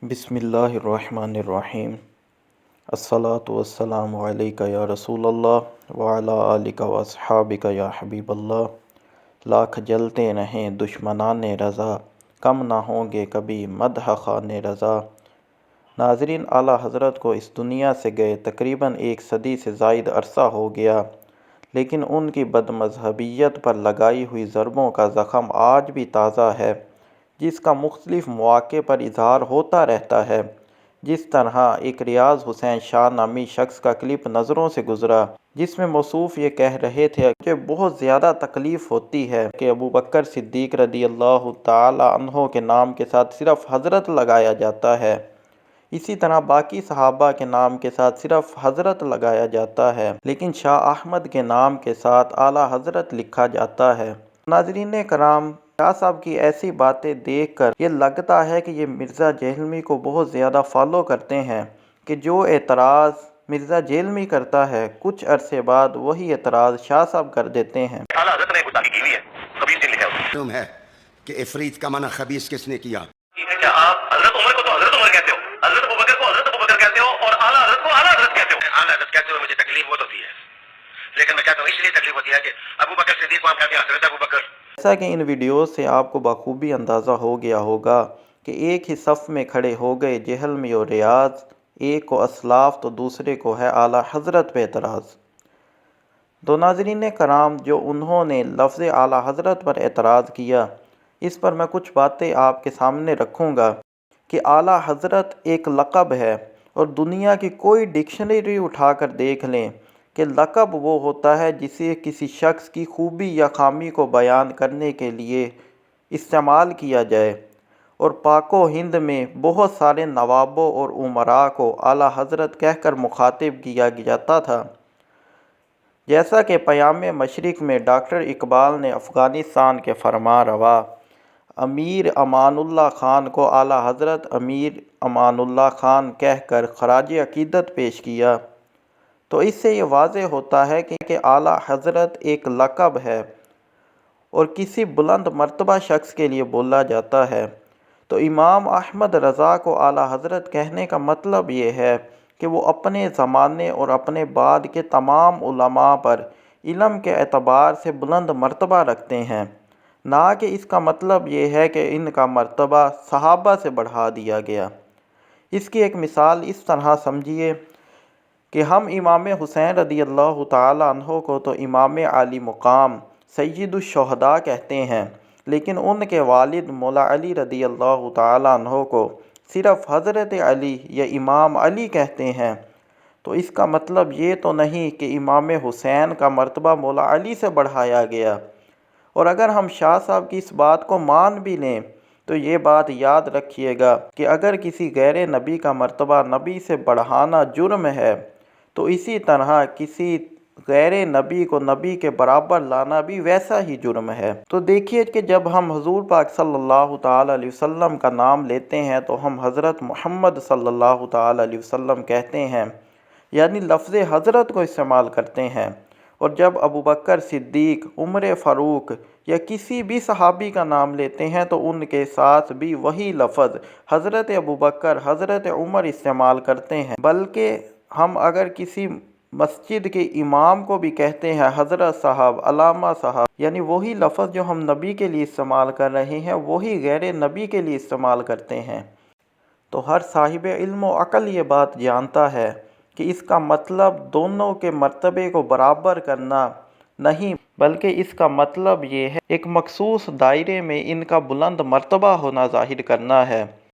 بسم اللہ الرحمن الرحیم۔ الصلاۃ والسلام علیک یا رسول اللہ وعلی آلک و اصحابک یا حبیب اللہ۔ لاکھ جلتے رہیں دشمنان رضا، کم نہ ہوں گے کبھی مدح خوان رضا۔ ناظرین، اعلیٰ حضرت کو اس دنیا سے گئے تقریباً 1 صدی سے زائد عرصہ ہو گیا، لیکن ان کی بد مذہبیت پر لگائی ہوئی ضربوں کا زخم آج بھی تازہ ہے، جس کا مختلف مواقع پر اظہار ہوتا رہتا ہے۔ جس طرح ایک ریاض حسین شاہ نامی شخص کا کلپ نظروں سے گزرا، جس میں موصوف یہ کہہ رہے تھے کہ بہت زیادہ تکلیف ہوتی ہے کہ ابوبکر صدیق رضی اللہ تعالی عنہ کے نام کے ساتھ صرف حضرت لگایا جاتا ہے، اسی طرح باقی صحابہ کے نام کے ساتھ صرف حضرت لگایا جاتا ہے، لیکن شاہ احمد کے نام کے ساتھ اعلیٰ حضرت لکھا جاتا ہے۔ ناظرین کرام، شاہ صاحب کی ایسی باتیں دیکھ کر یہ لگتا ہے کہ یہ مرزا جہلمی کو بہت زیادہ فالو کرتے ہیں، کہ جو اعتراض مرزا جہلمی کرتا ہے کچھ عرصے بعد وہی اعتراض شاہ صاحب کر دیتے ہیں۔ اعلیٰ حضرت نے گستاخی کی ہوئی ہے، خبیث دل لکھا معلوم ہے کہ افریت کا معنی خبیث کس نے کیا؟ کیا آپ حضرت عمر کو تو حضرت عمر کہتے ہو، حضرت ابوبکر کو حضرت ابوبکر کہتے ہو، اور اعلیٰ حضرت کو اعلیٰ حضرت کہتے ہو؟ اعلیٰ حضرت کہتے ہو مجھے تکلیف بہت ہوتی ہے، لیکن میں کہتا ہوں اس لیے تکلیف ہوتی ہے کہ ابوبکر صدیق کو آپ کہتے ہیں حضرت ابوبکر۔ جیسا کہ ان ویڈیوز سے آپ کو بخوبی اندازہ ہو گیا ہوگا کہ ایک ہی صف میں کھڑے ہو گئے جہلمی اور ریاض، ایک کو اسلاف تو دوسرے کو ہے اعلیٰ حضرت پہ اعتراض۔ تو ناظرین کرام، جو انہوں نے لفظ اعلیٰ حضرت پر اعتراض کیا، اس پر میں کچھ باتیں آپ کے سامنے رکھوں گا کہ اعلیٰ حضرت ایک لقب ہے، اور دنیا کی کوئی ڈکشنری اٹھا کر دیکھ لیں کہ لقب وہ ہوتا ہے جسے کسی شخص کی خوبی یا خامی کو بیان کرنے کے لیے استعمال کیا جائے، اور پاک و ہند میں بہت سارے نوابوں اور امراء کو اعلیٰ حضرت کہہ کر مخاطب کیا جاتا تھا۔ جیسا کہ پیام مشرق میں ڈاکٹر اقبال نے افغانستان کے فرما روا امیر امان اللہ خان کو اعلیٰ حضرت امیر امان اللہ خان کہہ کر خراج عقیدت پیش کیا، تو اس سے یہ واضح ہوتا ہے کہ اعلیٰ حضرت ایک لقب ہے اور کسی بلند مرتبہ شخص کے لیے بولا جاتا ہے۔ تو امام احمد رضا کو اعلیٰ حضرت کہنے کا مطلب یہ ہے کہ وہ اپنے زمانے اور اپنے بعد کے تمام علماء پر علم کے اعتبار سے بلند مرتبہ رکھتے ہیں، نہ کہ اس کا مطلب یہ ہے کہ ان کا مرتبہ صحابہ سے بڑھا دیا گیا۔ اس کی ایک مثال اس طرح سمجھیے کہ ہم امام حسین رضی اللہ تعالی عنہ کو تو امام عالی مقام سید الشہداء کہتے ہیں، لیکن ان کے والد مولا علی رضی اللہ تعالی عنہ کو صرف حضرت علی یا امام علی کہتے ہیں۔ تو اس کا مطلب یہ تو نہیں کہ امام حسین کا مرتبہ مولا علی سے بڑھایا گیا۔ اور اگر ہم شاہ صاحب کی اس بات کو مان بھی لیں تو یہ بات یاد رکھیے گا کہ اگر کسی غیر نبی کا مرتبہ نبی سے بڑھانا جرم ہے، تو اسی طرح کسی غیر نبی کو نبی کے برابر لانا بھی ویسا ہی جرم ہے۔ تو دیکھیے کہ جب ہم حضور پاک صلی اللہ تعالی علیہ وسلم کا نام لیتے ہیں تو ہم حضرت محمد صلی اللہ تعالی علیہ وسلم کہتے ہیں، یعنی لفظ حضرت کو استعمال کرتے ہیں، اور جب ابوبکر صدیق، عمر فاروق یا کسی بھی صحابی کا نام لیتے ہیں تو ان کے ساتھ بھی وہی لفظ حضرت ابوبکر، حضرت عمر استعمال کرتے ہیں۔ بلکہ ہم اگر کسی مسجد کے امام کو بھی کہتے ہیں حضرت صاحب، علامہ صاحب، یعنی وہی لفظ جو ہم نبی کے لیے استعمال کر رہے ہیں وہی غیر نبی کے لیے استعمال کرتے ہیں۔ تو ہر صاحب علم و عقل یہ بات جانتا ہے کہ اس کا مطلب دونوں کے مرتبے کو برابر کرنا نہیں، بلکہ اس کا مطلب یہ ہے ایک مخصوص دائرے میں ان کا بلند مرتبہ ہونا ظاہر کرنا ہے۔